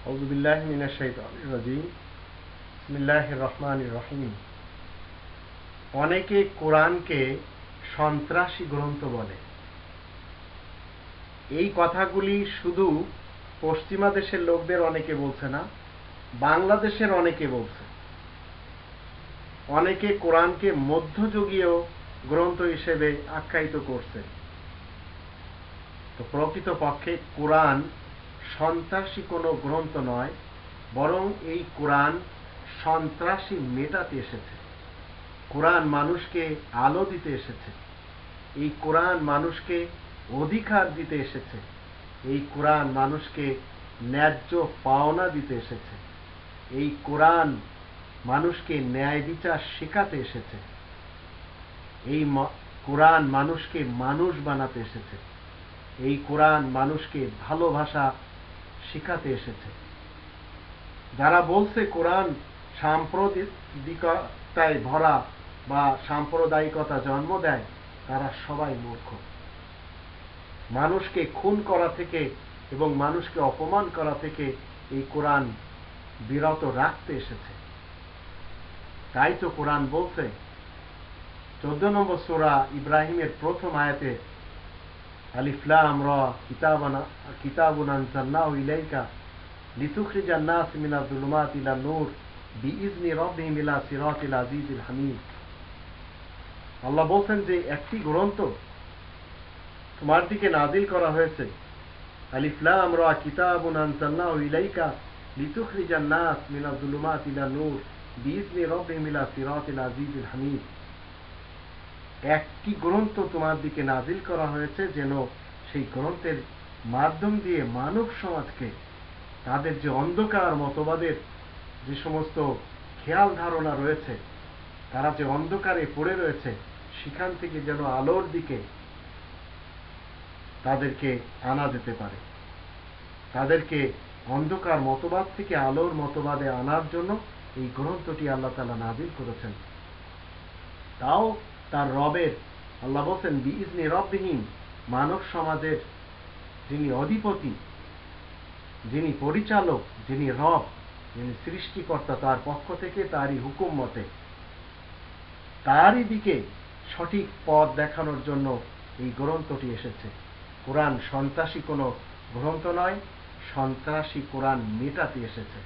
আউযু বিল্লাহি মিনাশ শাইতানির রাজিম। বিসমিল্লাহির রহমানির রহিম। অনেকে কোরআনকে সন্ত্রাসী গ্রন্থ বলে। এই কথাগুলি শুধু পশ্চিমা দেশের লোকদের অনেকে বলছে না, বাংলাদেশের অনেকে বলছে। অনেকে কোরআনকে মধ্যযুগীয় গ্রন্থ হিসেবে আখ্যায়িত করছে। তো প্রকৃতপক্ষে কোরআন সন্ত্রাসী কোনো গ্রন্থ নয়, বরং এই কোরআন সন্ত্রাসী মেটাতে এসেছে। কোরআন মানুষকে আলো দিতে এসেছে। এই কোরআন মানুষকে অধিকার দিতে এসেছে। এই কোরআন মানুষকে ন্যায্য পাওনা দিতে এসেছে। এই কোরআন মানুষকে ন্যায় বিচার শেখাতে এসেছে। এই কোরআন মানুষকে মানুষ বানাতে এসেছে। এই কোরআন মানুষকে ভালোবাসা শেখাতে এসেছে। যারা বলছে কোরআন সাম্প্রদায়িকতায় ভরা বা সাম্প্রদায়িকতা জন্ম দেয়, তারা সবাই মূর্খ। মানুষকে খুন করা থেকে এবং মানুষকে অপমান করা থেকে এই কোরআন বিরত রাখতে এসেছে। তাই তো কোরআন বলছে 14 নম্বর সূরা ইব্রাহিমের প্রথম আয়াতে, আলিফ লাম রা কিতাবুন আনজালনাহু ইলাইকা লিতুখরিজান নাস মিনাজ যুলুমাতি ইলান নূর বিইজনি রাব্বিহিম ইলা সিরাতিল আজিজিল হামিদ। আল্লাহ বলেন যে একটি গ্রন্থ তোমার দিকে নাজিল করা হয়েছে, আলিফ লাম রা কিতাবুন আনজালনাহু ইলাইকা লিতুখরিজান নাস মিনাজ যুলুমাতি ইলান নূর বিইজনি রাব্বিহিম ইলা সিরাতিল আজিজিল হামিদ। একটি গ্রন্থ তোমার দিকে নাজিল করা হয়েছে যেন সেই গ্রন্থের মাধ্যম দিয়ে মানব সমাজকে তাদের যে অন্ধকার মতবাদের যে সমস্ত খেয়াল ধারণা রয়েছে, তারা যে অন্ধকারে পড়ে রয়েছে, সেখান থেকে যেন আলোর দিকে তাদেরকে আনা যেতে পারে। তাদেরকে অন্ধকার মতবাদ থেকে আলোর মতবাদে আনার জন্য এই গ্রন্থটি আল্লাহ তাআলা নাজিল করেছেন। তাও তার রবের, আল্লাহ বলেন বিইজনি রাব্বিহিম, মানব সমাজের যিনি অধিপতি, যিনি পরিচালক, যিনি রব, যিনি সৃষ্টিকর্তা, তার পক্ষ থেকে তারই হুকুম মতে তারই দিকে সঠিক পথ দেখানোর জন্য এই গ্রন্থটি এসেছে। কোরআন সন্ত্রাসী কোনো গ্রন্থ নয়, সন্ত্রাসী কোরআন মেটাতে এসেছে।